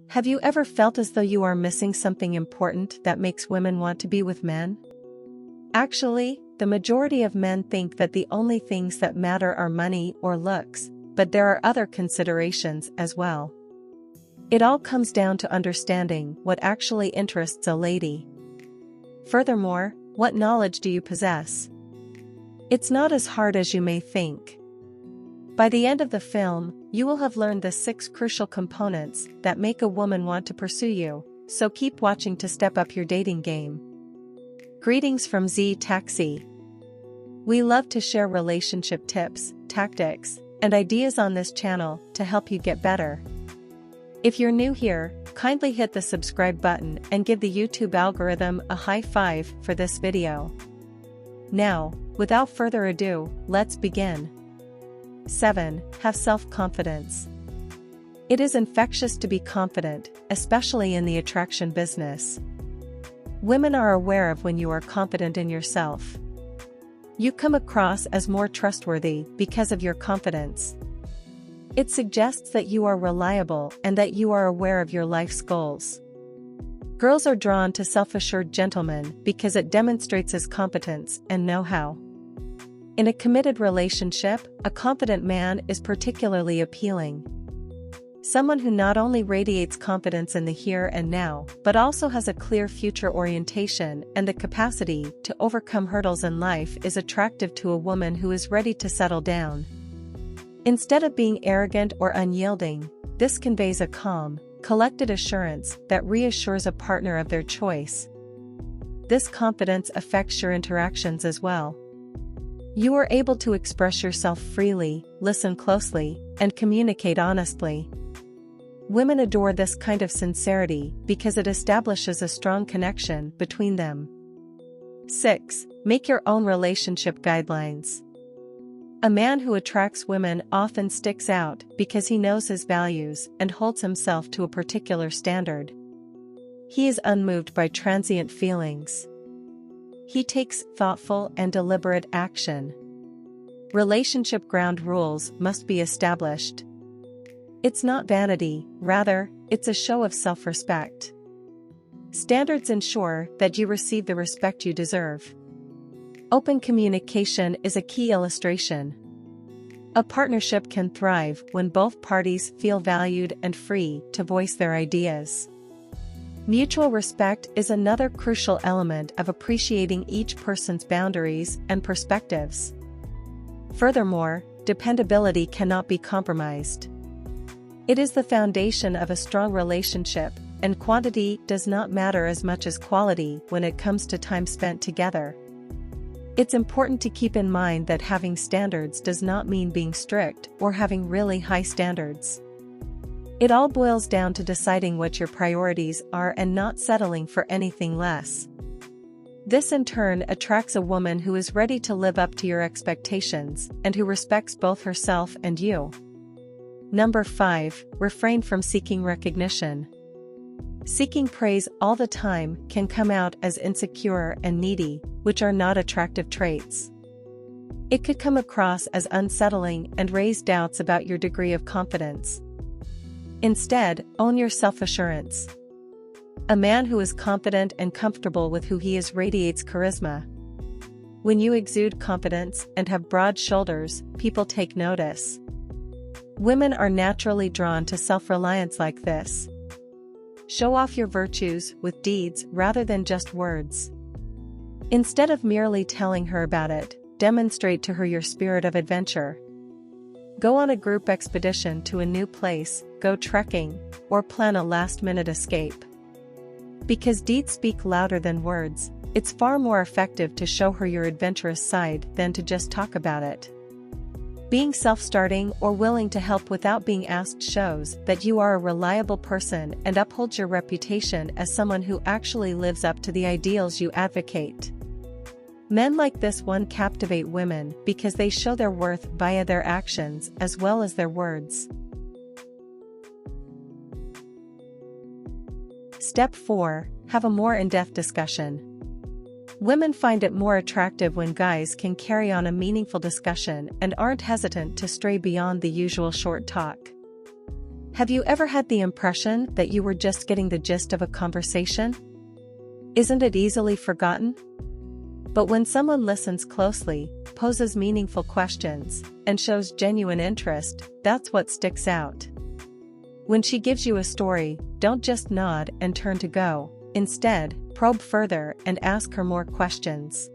Have you ever felt as though you are missing something important that makes women want to be with men? Actually, the majority of men think that the only things that matter are money or looks, but there are other considerations as well. It all comes down to understanding what actually interests a lady. Furthermore, what knowledge do you possess? It's not as hard as you may think. By the end of the film, you will have learned the 6 crucial components that make a woman want to pursue you, so keep watching to step up your dating game. Greetings from Z Taxi. We love to share relationship tips, tactics, and ideas on this channel to help you get better. If you're new here, kindly hit the subscribe button and give the YouTube algorithm a high five for this video. Now, without further ado, let's begin. 7. Have self-confidence. It is infectious to be confident, especially in the attraction business. Women are aware of when you are confident in yourself. You come across as more trustworthy because of your confidence. It suggests that you are reliable and that you are aware of your life's goals. Girls are drawn to self-assured gentlemen because it demonstrates his competence and know-how. In a committed relationship, a confident man is particularly appealing. Someone who not only radiates confidence in the here and now, but also has a clear future orientation and the capacity to overcome hurdles in life is attractive to a woman who is ready to settle down. Instead of being arrogant or unyielding, this conveys a calm, collected assurance that reassures a partner of their choice. This confidence affects your interactions as well. You are able to express yourself freely, listen closely, and communicate honestly. Women adore this kind of sincerity because it establishes a strong connection between them. 6. Make your own relationship guidelines. A man who attracts women often sticks out because he knows his values and holds himself to a particular standard. He is unmoved by transient feelings. He takes thoughtful and deliberate action. Relationship ground rules must be established. It's not vanity, rather, it's a show of self-respect. Standards ensure that you receive the respect you deserve. Open communication is a key illustration. A partnership can thrive when both parties feel valued and free to voice their ideas. Mutual respect is another crucial element of appreciating each person's boundaries and perspectives. Furthermore, dependability cannot be compromised. It is the foundation of a strong relationship, and quantity does not matter as much as quality when it comes to time spent together. It's important to keep in mind that having standards does not mean being strict or having really high standards. It all boils down to deciding what your priorities are and not settling for anything less. This in turn attracts a woman who is ready to live up to your expectations and who respects both herself and you. Number 5. Refrain from seeking recognition. Seeking praise all the time can come out as insecure and needy, which are not attractive traits. It could come across as unsettling and raise doubts about your degree of confidence. Instead, own your self-assurance. A man who is confident and comfortable with who he is radiates charisma. When you exude confidence and have broad shoulders, people take notice. Women are naturally drawn to self-reliance like this. Show off your virtues with deeds rather than just words. Instead of merely telling her about it, demonstrate to her your spirit of adventure. Go on a group expedition to a new place, go trekking, or plan a last-minute escape. Because deeds speak louder than words, it's far more effective to show her your adventurous side than to just talk about it. Being self-starting or willing to help without being asked shows that you are a reliable person and upholds your reputation as someone who actually lives up to the ideals you advocate. Men like this one captivate women because they show their worth via their actions as well as their words. Step 4. Have a more in-depth discussion. Women find it more attractive when guys can carry on a meaningful discussion and aren't hesitant to stray beyond the usual short talk. Have you ever had the impression that you were just getting the gist of a conversation? Isn't it easily forgotten? But when someone listens closely, poses meaningful questions, and shows genuine interest, that's what sticks out. When she gives you a story, don't just nod and turn to go. Instead, probe further and ask her more questions.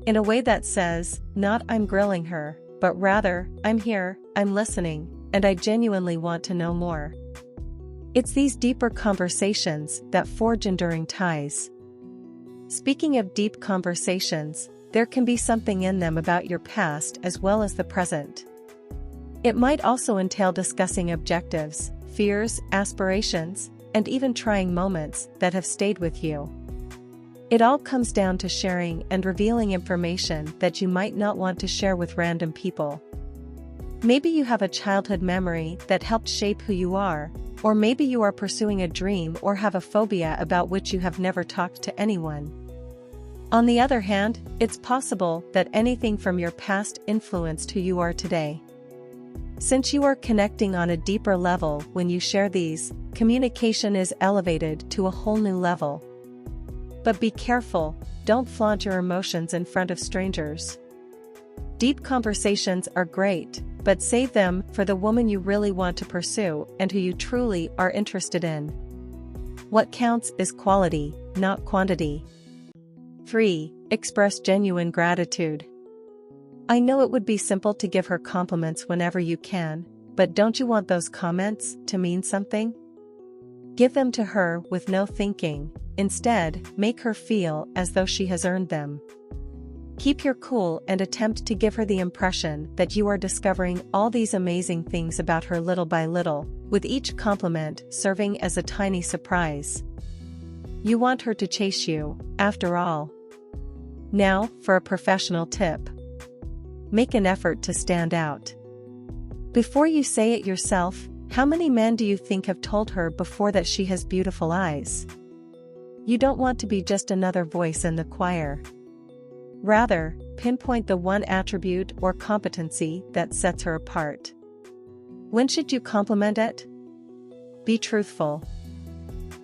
In a way that says, not "I'm grilling her," but rather, "I'm here, I'm listening, and I genuinely want to know more." It's these deeper conversations that forge enduring ties. Speaking of deep conversations, there can be something in them about your past as well as the present. It might also entail discussing objectives, fears, aspirations, and even trying moments that have stayed with you. It all comes down to sharing and revealing information that you might not want to share with random people. Maybe you have a childhood memory that helped shape who you are, or maybe you are pursuing a dream or have a phobia about which you have never talked to anyone. On the other hand, it's possible that anything from your past influenced who you are today. Since you are connecting on a deeper level when you share these, communication is elevated to a whole new level. But be careful, don't flaunt your emotions in front of strangers. Deep conversations are great, but save them for the woman you really want to pursue and who you truly are interested in. What counts is quality, not quantity. 3. Express genuine gratitude. I know it would be simple to give her compliments whenever you can, but don't you want those comments to mean something? Give them to her with no thinking. Instead, make her feel as though she has earned them. Keep your cool and attempt to give her the impression that you are discovering all these amazing things about her little by little, with each compliment serving as a tiny surprise. You want her to chase you, after all. Now, for a professional tip. Make an effort to stand out. Before you say it yourself, how many men do you think have told her before that she has beautiful eyes? You don't want to be just another voice in the choir. Rather, pinpoint the one attribute or competency that sets her apart. When should you compliment it? Be truthful.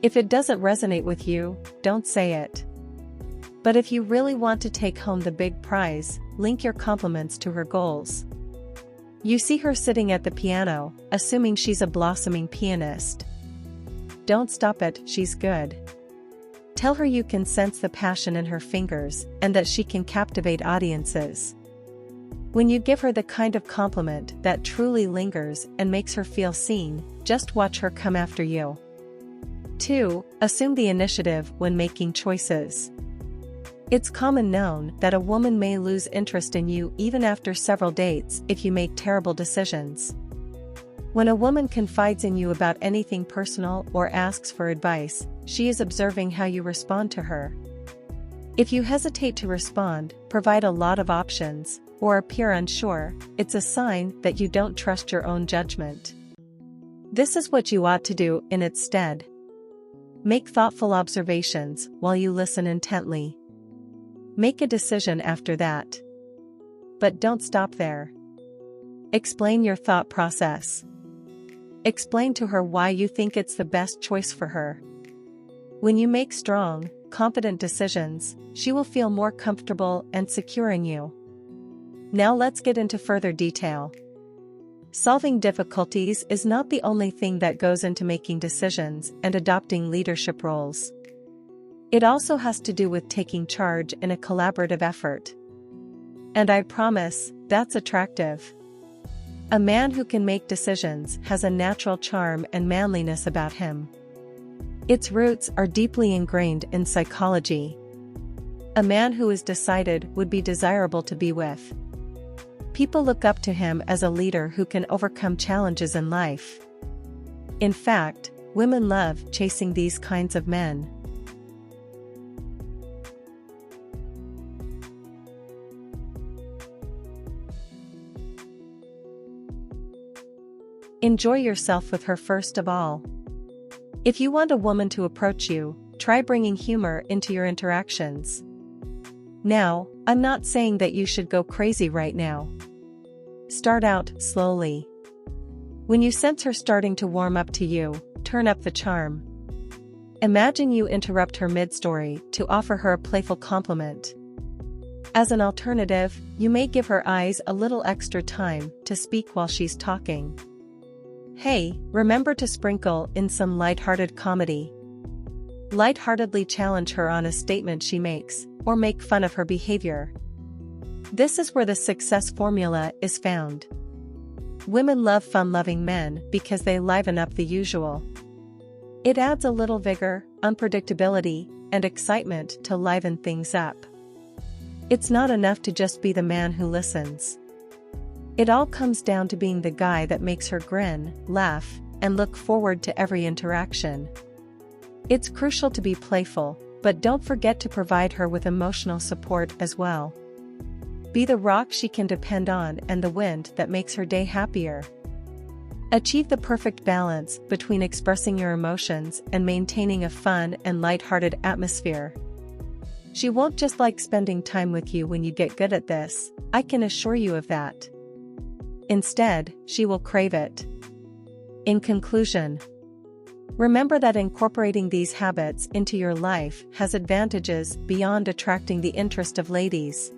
If it doesn't resonate with you, don't say it. But if you really want to take home the big prize, link your compliments to her goals. You see her sitting at the piano, assuming she's a blossoming pianist. Don't stop at "she's good." Tell her you can sense the passion in her fingers and that she can captivate audiences. When you give her the kind of compliment that truly lingers and makes her feel seen, just watch her come after you. 2. Assume the initiative when making choices. It's common known that a woman may lose interest in you even after several dates if you make terrible decisions. When a woman confides in you about anything personal or asks for advice, she is observing how you respond to her. If you hesitate to respond, provide a lot of options, or appear unsure, it's a sign that you don't trust your own judgment. This is what you ought to do in its stead. Make thoughtful observations while you listen intently. Make a decision after that. But don't stop there. Explain your thought process. Explain to her why you think it's the best choice for her. When you make strong, confident decisions, she will feel more comfortable and secure in you. Now let's get into further detail. Solving difficulties is not the only thing that goes into making decisions and adopting leadership roles. It also has to do with taking charge in a collaborative effort. And I promise, that's attractive. A man who can make decisions has a natural charm and manliness about him. Its roots are deeply ingrained in psychology. A man who is decided would be desirable to be with. People look up to him as a leader who can overcome challenges in life. In fact, women love chasing these kinds of men. Enjoy yourself with her first of all. If you want a woman to approach you, try bringing humor into your interactions. Now, I'm not saying that you should go crazy right now. Start out slowly. When you sense her starting to warm up to you, turn up the charm. Imagine you interrupt her mid-story to offer her a playful compliment. As an alternative, you may give her eyes a little extra time to speak while she's talking. Hey, remember to sprinkle in some lighthearted comedy. Lightheartedly challenge her on a statement she makes, or make fun of her behavior. This is where the success formula is found. Women love fun-loving men because they liven up the usual. It adds a little vigor, unpredictability, and excitement to liven things up. It's not enough to just be the man who listens. It all comes down to being the guy that makes her grin, laugh, and look forward to every interaction. It's crucial to be playful, but don't forget to provide her with emotional support as well. Be the rock she can depend on and the wind that makes her day happier. Achieve the perfect balance between expressing your emotions and maintaining a fun and lighthearted atmosphere. She won't just like spending time with you when you get good at this, I can assure you of that. Instead, she will crave it. In conclusion, remember that incorporating these habits into your life has advantages beyond attracting the interest of ladies.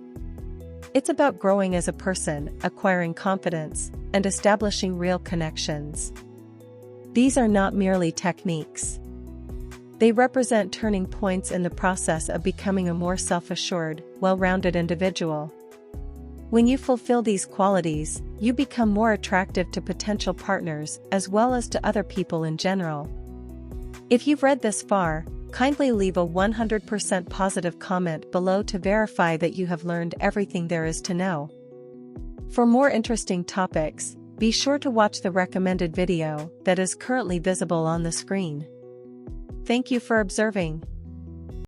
It's about growing as a person, acquiring confidence, and establishing real connections. These are not merely techniques. They represent turning points in the process of becoming a more self-assured, well-rounded individual. When you fulfill these qualities, you become more attractive to potential partners as well as to other people in general. If you've read this far, kindly leave a 100% positive comment below to verify that you have learned everything there is to know. For more interesting topics, be sure to watch the recommended video that is currently visible on the screen. Thank you for observing.